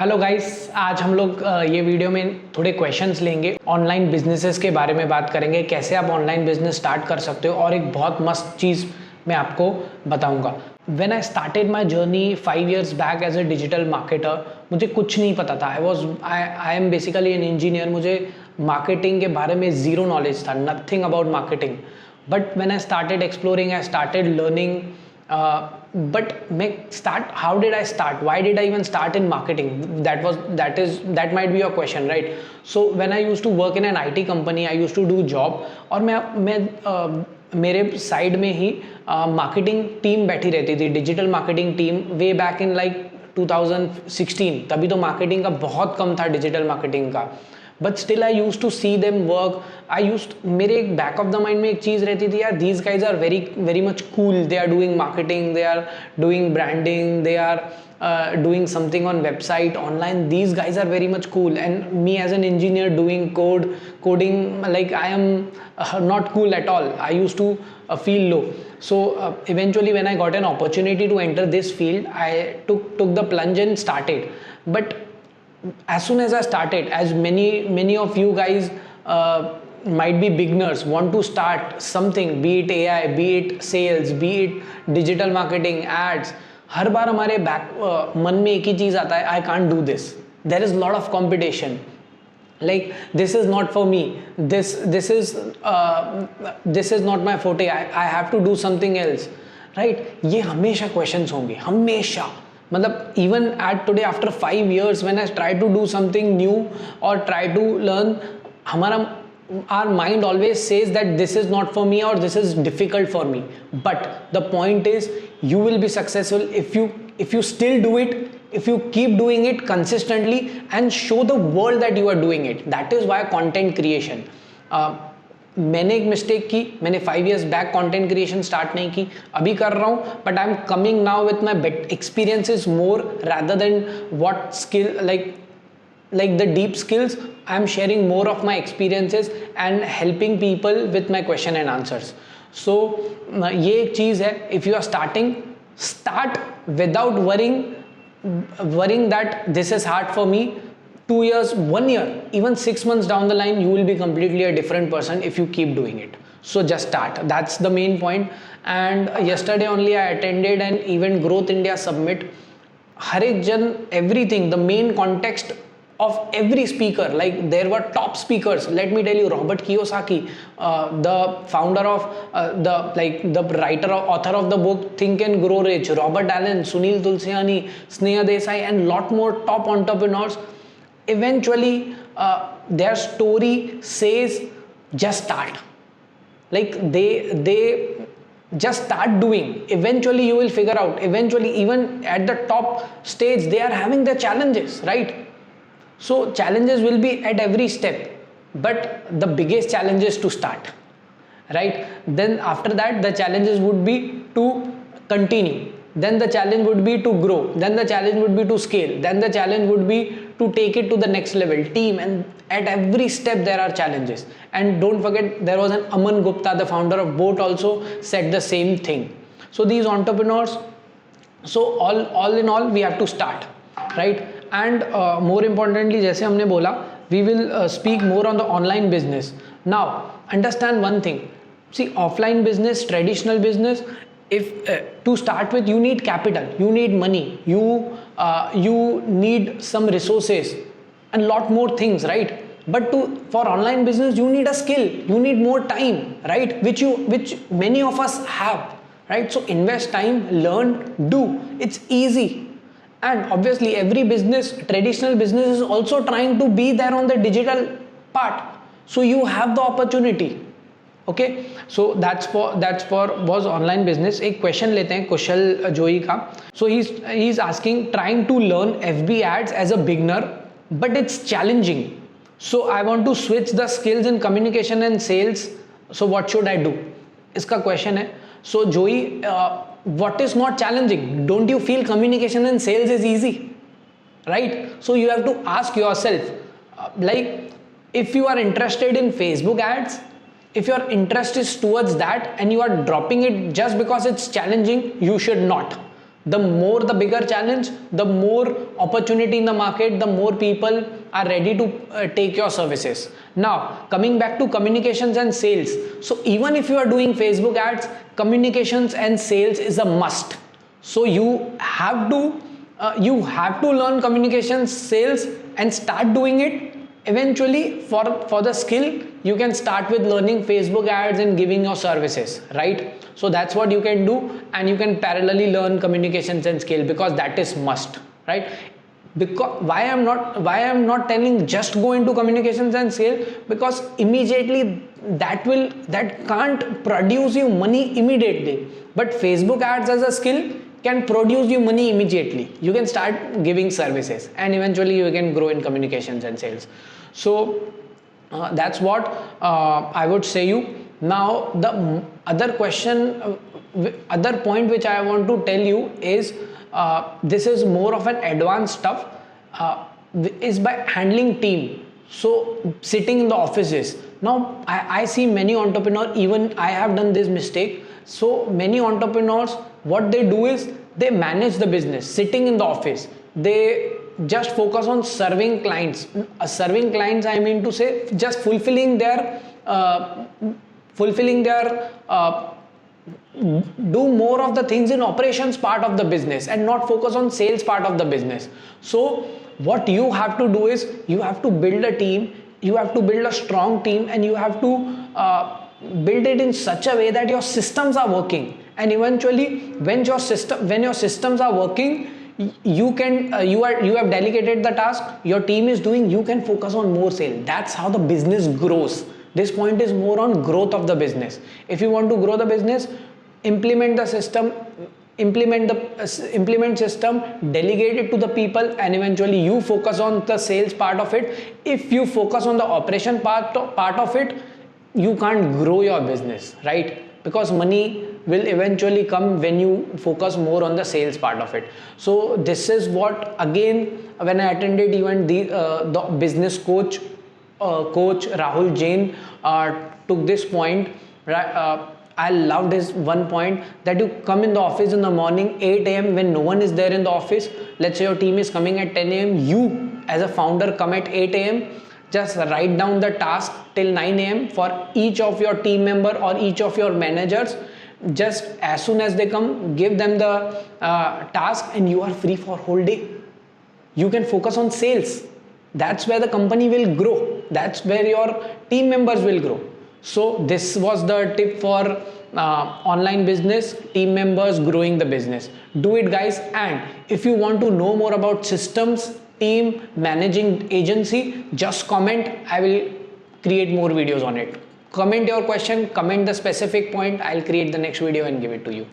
Hello guys, आज हम लोग ये वीडियो में थोड़े क्वेश्चंस लेंगे। ऑनलाइन बिजनेसेस के बारे में बात करेंगे, कैसे आप ऑनलाइन बिजनेस स्टार्ट कर सकते हो। और एक बहुत मस्त चीज़ मैं आपको बताऊंगा। When I started my journey 5 years back as a digital marketer, मुझे कुछ नहीं पता था। I am basically an engineer. मुझे मार्केटिंग के बारे में ज़ीरो नॉलेज था, nothing about marketing. But when I started exploring, I started learning. But how did I start? Why did I even start in marketing? That might be your question, right? So when I used to work in an IT company, I used to do job. और मैं मेरे side में ही marketing team बैठी रहती थी, digital marketing team, way back in like 2016. तभी तो marketing का बहुत कम था, डिजिटल मार्केटिंग का. But still I use to see them work. मेरे एक बैक ऑफ द माइंड में एक चीज़ रहती थी, यार these guys are very very much cool. They are doing marketing, they are doing branding, they are doing something on website online. These guys are very much cool, and me as an engineer doing coding, like I am not cool at all. I used to feel low. So eventually when I got an opportunity to enter this field, I took the plunge and started. But as soon as I started, as many of you guys might be beginners, want to start something, be it AI, be it sales, be it digital marketing, ads, हर बार हमारे मन में एक ही चीज़ आता है, I can't do this, there is lot of competition, like this is not for me, this is not my forte, I have to do something else, right? ये हमेशा questions होंगे, हमेशा. मतलब even at today after 5 years when I try to do something new or try to learn, our mind always says that this is not for me or this is difficult for me. But the point is, you will be successful if you still do it, if you keep doing it consistently and show the world that you are doing it. That is why content creation. मैंने एक mistake की, मैंने 5 years back content creation start नहीं की, अभी कर रहा हूँ. But I am coming now with my experiences more rather than what skill, like the deep skills. I am sharing more of my experiences and helping people with my question and answers. So ये एक चीज़ है, if you are starting, start without worrying that this is hard for me. 2 years, 1 year, even 6 months down the line, you will be completely a different person if you keep doing it. So just start. That's the main point. And yesterday only I attended an event, Growth India Summit. हर एक जन, everything, the main context of every speaker, like there were top speakers. Let me tell you, Robert Kiyosaki, the founder of the writer or author of the book Think and Grow Rich, Robert Allen, Sunil Tulsiani, Sneha Desai, and lot more top entrepreneurs. Eventually their story says just start. Like they just start doing. Eventually you will figure out. Eventually, even at the top stage, they are having their challenges, right? So challenges will be at every step, but the biggest challenge is to start, right? Then after that, the challenges would be to continue. Then the challenge would be to grow. Then the challenge would be to scale. Then the challenge would be to take it to the next level, team. And at every step there are challenges. And don't forget, there was an Aman Gupta, the founder of Boat, also said the same thing. So these entrepreneurs, so all in all, we have to start, right? And more importantly, जैसे हमने बोला, we will speak more on the online business. Now understand one thing. See, offline business, traditional business, if to start with, you need capital, you need money, you need some resources and lot more things, right? But for online business, you need a skill, you need more time, right? Which many of us have, right? So invest time, learn, do. It's easy. And obviously every business, traditional business, is also trying to be there on the digital part. So you have the opportunity. Okay, so that's for was online business. एक question लेते हैं कुशल जोई का. So he's asking, trying to learn FB ads as a beginner, but it's challenging. So I want to switch the skills in communication and sales. So what should I do? इसका question है. So Joey, what is not challenging? Don't you feel communication and sales is easy, right? So you have to ask yourself, like, if you are interested in Facebook ads, if your interest is towards that and you are dropping it just because it's challenging, you should not. The more the bigger challenge, the more opportunity in the market, the more people are ready to take your services. Now coming back to communications and sales, so even if you are doing Facebook ads, communications and sales is a must. So you have to learn communications, sales, and start doing it. Eventually for the skill, you can start with learning Facebook ads and giving your services, right? So that's what you can do, and you can parallelly learn communications and skill, because that is must, right? Because why I'm not telling just go into communications and sales, because immediately that can't produce you money immediately, but Facebook ads as a skill can produce you money immediately. You can start giving services, and eventually you can grow in communications and sales. So that's what I would say you. Now the other point which I want to tell you is, this is more of an advanced stuff, is by handling team. So sitting in the offices, now I see many entrepreneurs, even I have done this mistake. So many entrepreneurs, what they do is they manage the business sitting in the office. They just focus on serving clients. Serving clients, I mean to say, just fulfilling their do more of the things in operations part of the business and not focus on sales part of the business. So what you have to do is, you have to build a team, you have to build a strong team, and you have to build it in such a way that your systems are working. And eventually when your systems are working, you have delegated the task, your team is doing, you can focus on more sale. That's how the business grows. This point is more on growth of the business. If you want to grow the business, implement the system, implement system, delegate it to the people, and eventually you focus on the sales part of it. If you focus on the operation part of it, you can't grow your business, right? Because money will eventually come when you focus more on the sales part of it. So this is what, again, when I attended even the business coach Rahul Jain took this point, right? I loved his one point, that you come in the office in the morning 8 a.m. when no one is there in the office. Let's say your team is coming at 10 a.m. You as a founder come at 8 a.m. Just write down the task till 9 a.m. for each of your team member or each of your managers. Just as soon as they come, give them the task, and you are free for whole day. You can focus on sales. That's where the company will grow. That's where your team members will grow. So this was the tip for online business, team members growing the business. Do it, guys. And if you want to know more about systems, team, managing agency, just comment. I will create more videos on it. Comment your question, comment the specific point. I'll create the next video and give it to you.